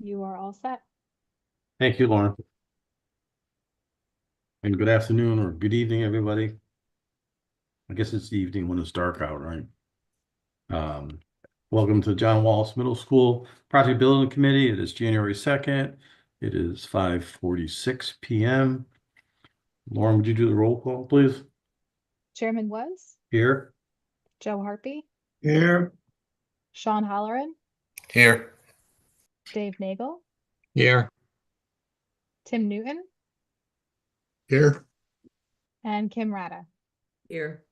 You are all set. Thank you, Lauren. And good afternoon or good evening, everybody. I guess it's the evening when it's dark out, right? Welcome to John Wallace Middle School Project Building Committee. It is January 2nd. It is 5:46 p.m. Lauren, would you do the roll call, please? Chairman was Here. Joe Harpy, Here. Sean Halloran, Here. Dave Nagel, Here. Tim Newton, Here. and Kim Rata. Here.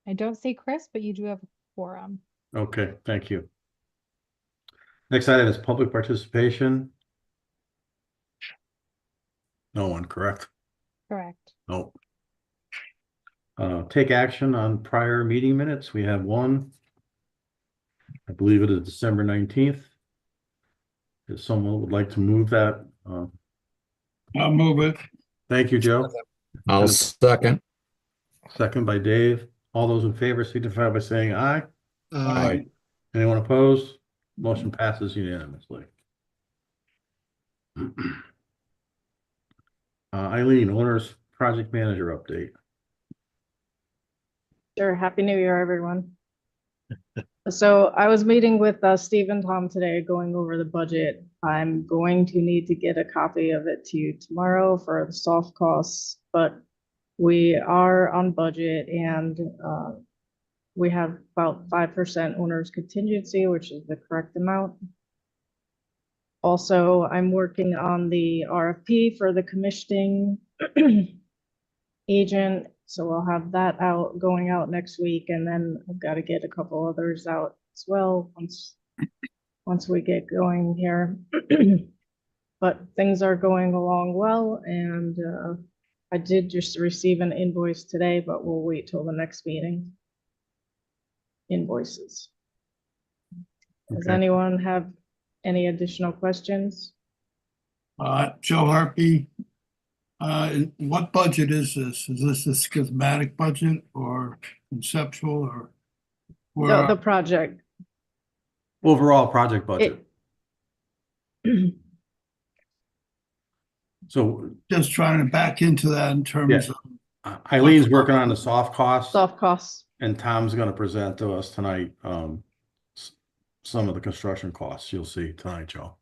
I don't see Chris, but you do have a quorum. Okay, thank you. Next item is public participation. No one, correct? Correct. No. Take action on prior meeting minutes. We have one. I believe it is December 19th. If someone would like to move that, I'll move it. thank you, Joe. I'll second. Second by Dave. All those in favor signify by saying aye. Aye. Anyone opposed? Motion passes unanimously. Eileen, owner's project manager update. Sure. Happy New Year, everyone. So I was meeting with Steve and Tom today going over the budget. I'm going to need to get a copy of it to you tomorrow for the soft costs, but we are on budget and we have about 5% owner's contingency, which is the correct amount. Also, I'm working on the RFP for the commissioning agent. So we'll have that going out next week, and then I've got to get a couple others out as well once we get going here. But things are going along well, and I did just receive an invoice today, but we'll wait till the next meeting. Invoices. Does Okay. anyone have any additional questions? Joe Harpy. What budget is this? Is this a schematic budget or conceptual or? The project. Overall project budget. So Just trying to back into that in terms of. Eileen's working on the soft costs. Soft costs. And Tom's going to present to us tonight some of the construction costs you'll see tonight, Joe.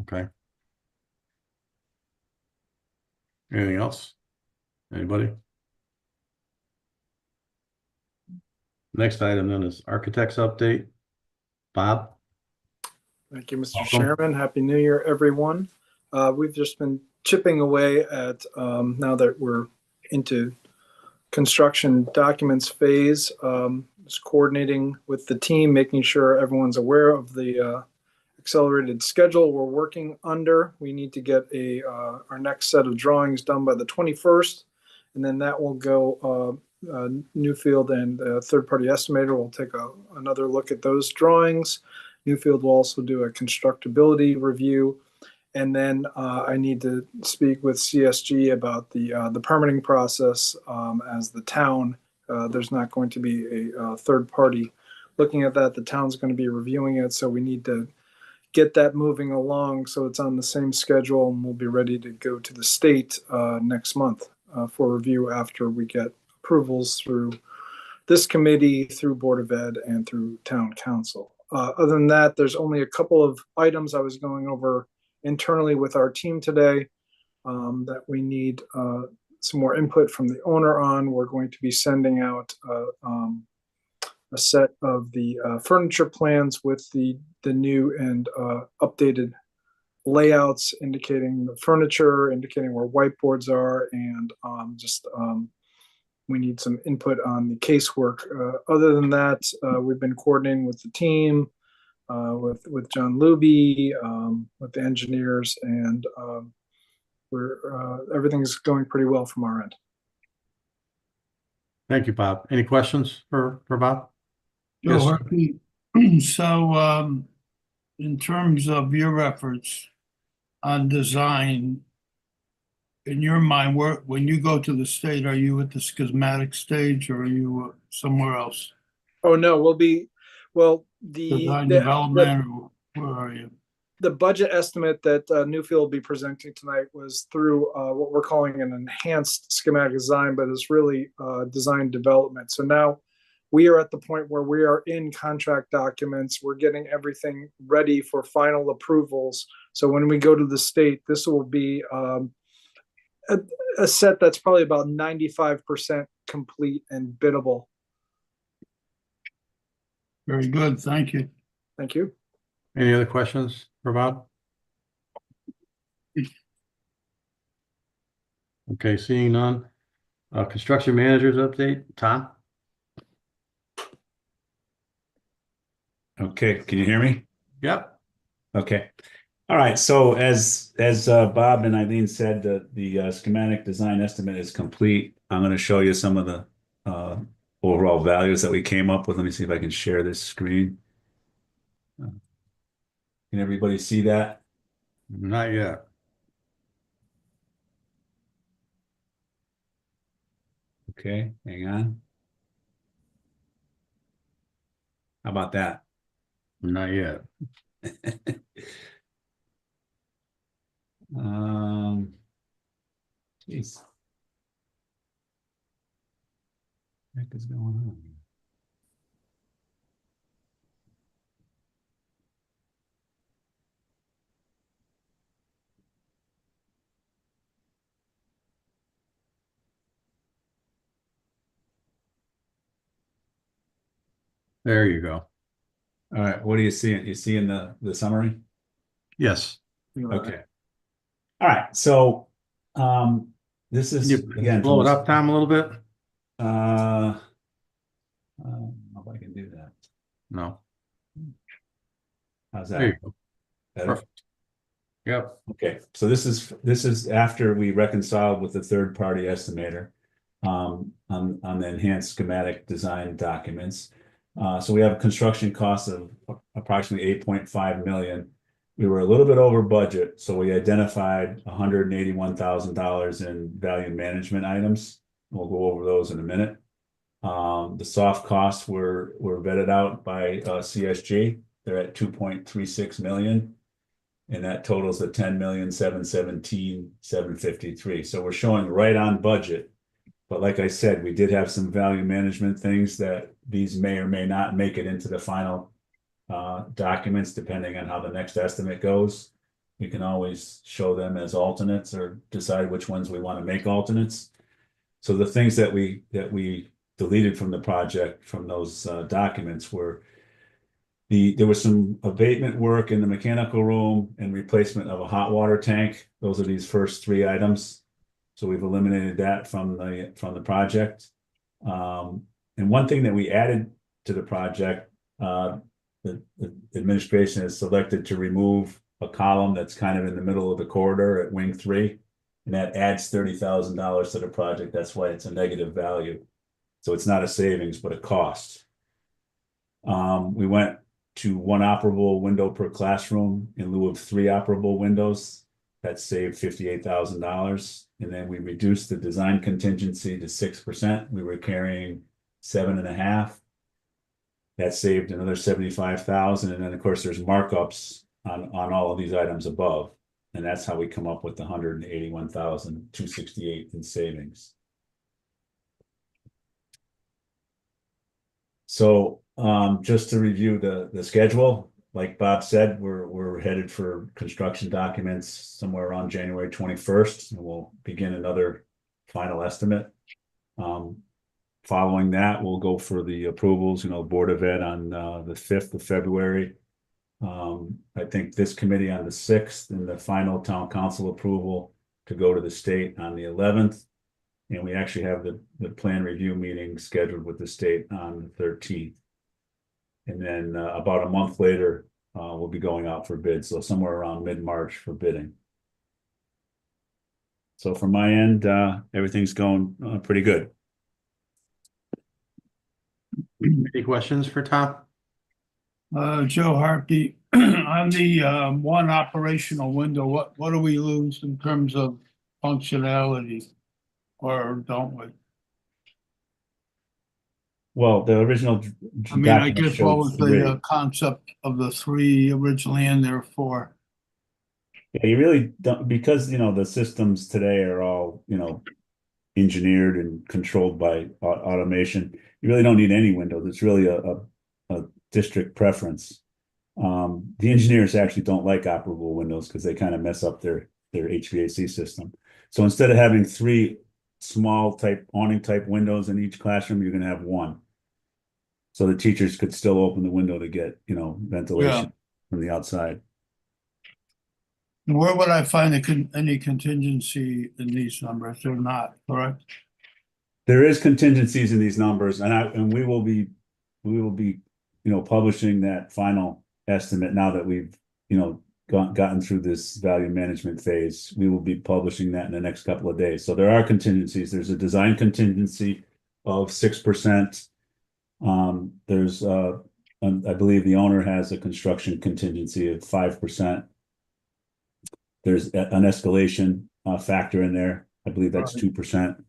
Okay. Anything else? Anybody? Next item then is architect's update. Bob? Thank you, Mr. Welcome. Chairman. Happy New Year, everyone. We've just been chipping away at, now that we're into construction documents phase, just coordinating with the team, making sure everyone's aware of the accelerated schedule we're working under. We need to get our next set of drawings done by the 21st, and then that will go Newfield and third-party estimator will take another look at those drawings. Newfield will also do a constructability review. And then I need to speak with CSG about the permitting process as the town. There's not going to be a third party looking at that. The town's going to be reviewing it. So we need to get that moving along so it's on the same schedule, and we'll be ready to go to the state next month for review after we get approvals through this committee, through Board of Ed, and through Town Council. Other than that, there's only a couple of items I was going over internally with our team today that we need some more input from the owner on. We're going to be sending out a set of the furniture plans with the new and updated layouts indicating the furniture, indicating where whiteboards are, and we need some input on the casework. Other than that, we've been coordinating with the team, with John Luby, with the engineers, and everything's going pretty well from our end. Thank you, Bob. Any questions for Bob? Joe Yes. Harpy. So in terms of your efforts on design, in your mind, when you go to the state, are you at the schematic stage or are you somewhere else? Oh no, we'll be, well, Design development or Where are you? The budget estimate that Newfield will be presenting tonight was through what we're calling an enhanced schematic design, but it's really design development. So now we are at the point where we are in contract documents. We're getting everything ready for final approvals. So when we go to the state, this will be a set that's probably about 95% complete and biddable. Very good, thank you. Thank you. Any other questions for Bob? Okay, seeing none. Construction managers update, Tom? Okay, can you hear me? Yep. Okay. All right, so as Bob and Eileen said, the schematic design estimate is complete. I'm going to show you some of the overall values that we came up with. Let me see if I can share this screen. Can everybody see that? Not yet. Okay, hang on. How about that? Not yet. Geez. What the heck is going on here? There you go. All right, what are you seeing? You seeing the summary? Yes. Okay. All right, so this Can is you again blow it from- up, Tom, a little bit? I don't know if I can do that. No. How's There you that? go. Better? Perfect. Yep. Okay, so this is after we reconciled with the third-party estimator on the enhanced schematic design documents. So we have a construction cost of approximately 8.5 million. We were a little bit over budget, so we identified $181,000 in value management items. We'll go over those in a minute. The soft costs were vetted out by CSG. They're at 2.36 million. And that totals the 10,717,753. So we're showing right on budget. But like I said, we did have some value management things that these may or may not make it into the final documents, depending on how the next estimate goes. We can always show them as alternates or decide which ones we want to make alternates. So the things that we deleted from the project from those documents were there was some abatement work in the mechanical room and replacement of a hot water tank. Those are these first three items. So we've eliminated that from the project. And one thing that we added to the project, the administration has selected to remove a column that's kind of in the middle of the corridor at wing 3. And that adds $30,000 to the project. That's why it's a negative value. So it's not a savings, but a cost. We went to 1 operable window per classroom in lieu of 3 operable windows. That saved $58,000. And then we reduced the design contingency to 6%. We were carrying 7.5%. That saved another $75,000. And then of course there's markups on all of these items above. And that's how we come up with the $181,268 in savings. So just to review the schedule, like Bob said, we're headed for construction documents somewhere around January 21st, and we'll begin another final estimate. Following that, we'll go for the approvals, Board of Ed on the 5th of February. I think this committee on the 6th, and the final town council approval to go to the state on the 11th. And we actually have the plan review meeting scheduled with the state on the 13th. And then about a month later, we'll be going out for bids. So somewhere around mid-March for bidding. So from my end, everything's going pretty good. Any questions for Tom? Joe Harkey, on the 1 operational window, what do we lose in terms of functionality? Or don't we? Well, the original. I mean, I document guess showed what was three. the concept of the three originally in there for? Yeah, you really don't, because, the systems today are all, engineered and controlled by automation. You really don't need any windows. It's really a district preference. The engineers actually don't like operable windows because they kind of mess up their HVAC system. So instead of having three small awning type windows in each classroom, you're going to have one. So the teachers could still open the window to get, ventilation from the outside. And where would I find any contingency in these numbers? They're not, correct? There is contingencies in these numbers, and we will be, publishing that final estimate now that we've, gotten through this value management phase. We will be publishing that in the next couple of days. So there are contingencies. There's a design contingency of 6%. There's I believe the owner has a construction contingency of 5%. There's an escalation factor in there. I believe that's 2%.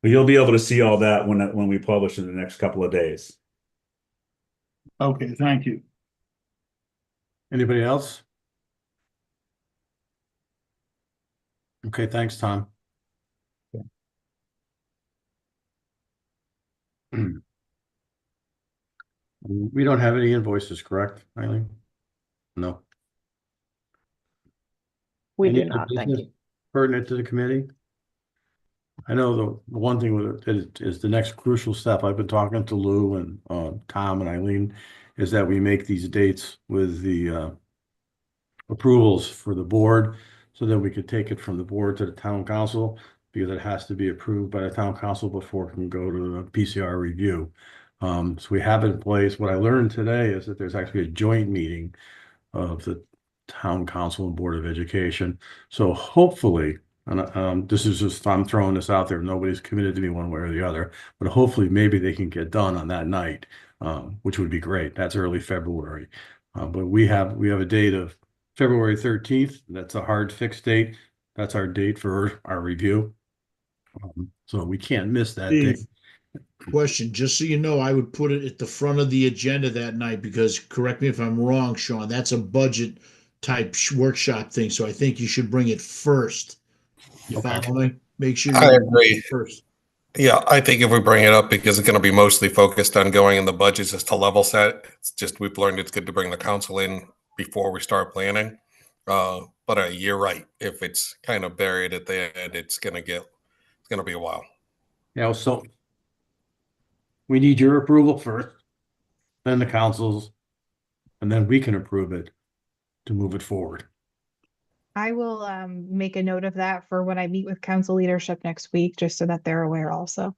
But you'll be able to see all that when we publish in the next couple of days. Okay, thank you. Anybody else? Okay, thanks, Tom. We don't have any invoices, correct, Eileen? No. We Any do other not, thank business you. pertinent to the committee? I know the one thing with it is the next crucial step. I've been talking to Lou and Tom and Eileen, is that we make these dates with the approvals for the board, so that we could take it from the board to the town council, because it has to be approved by the town council before it can go to the PCR review. So we have it in place. What I learned today is that there's actually a joint meeting of the town council and board of education. So hopefully, and this is just, I'm throwing this out there, nobody's committed to me one way or the other, but hopefully maybe they can get done on that night, which would be great. That's early February. But we have a date of February 13th. That's a hard fixed date. That's our date for our review. So we can't miss that date. Steve, question, just so you know, I would put it at the front of the agenda that night because, correct me if I'm wrong, Sean, that's a budget type workshop thing. So I think you should bring it first. You Okay. follow me? Make sure I you agree. first. Yeah, I think if we bring it up because it's going to be mostly focused on going in the budgets just to level set. It's just we've learned it's good to bring the council in before we start planning. But you're right. If it's kind of buried at the end, it's going to be a while. Yeah, so we need your approval first, then the council's, and then we can approve it to move it forward. I will make a note of that for when I meet with council leadership next week, just so that they're aware also.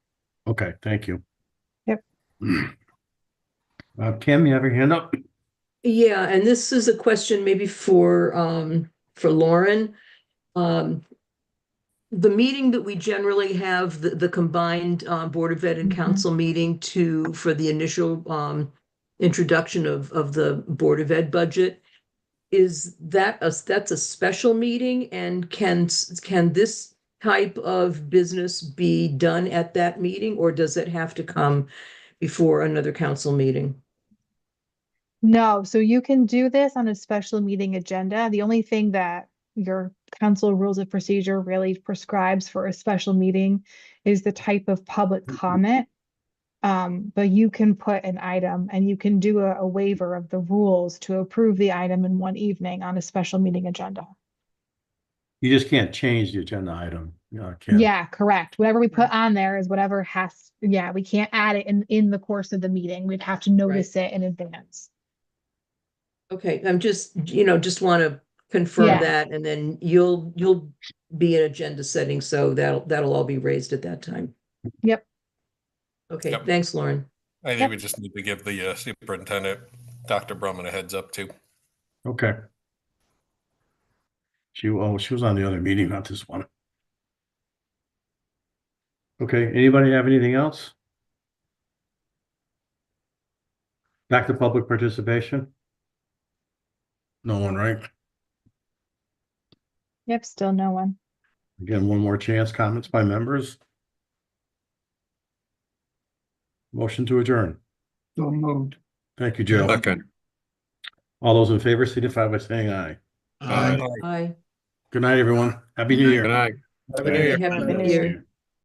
Okay, thank you. Yep. Kim, you have your hand up? Yeah, and this is a question maybe for Lauren. The meeting that we generally have, the combined Board of Ed and Mhm. Council meeting for the initial introduction of the Board of Ed budget, is that's a special meeting, and can this type of business be done at that meeting, or does it have to come before another council meeting? No, so you can do this on a special meeting agenda. The only thing that your council rules of procedure really prescribes for a special meeting is the type of public comment. But you can put an item and you can do a waiver of the rules to approve the item in one evening on a special meeting agenda. You just can't change the agenda item. Kim. Yeah, correct. Whatever we put on there is whatever we can't add it in the course of the meeting. We'd have to notice it in advance. Okay, I'm just want to confirm Yeah. that, and then you'll be in agenda setting, so that'll all be raised at that time. Yep. Okay, Yep. thanks, Lauren. I think Yep. we just need to give the superintendent, Dr. Brumman, a heads up too. Okay. She was on the other meeting, not this one. Okay, anybody have anything else? Back to public participation? No one, right? Yep, still no one. Again, one more chance, comments by members? Motion to adjourn. So moved. Thank you, Joe. Second. All those in favor signify by saying aye. Aye. Aye. Good night, everyone. Happy New Year. Good night. Happy New Year. Happy Night. New Year.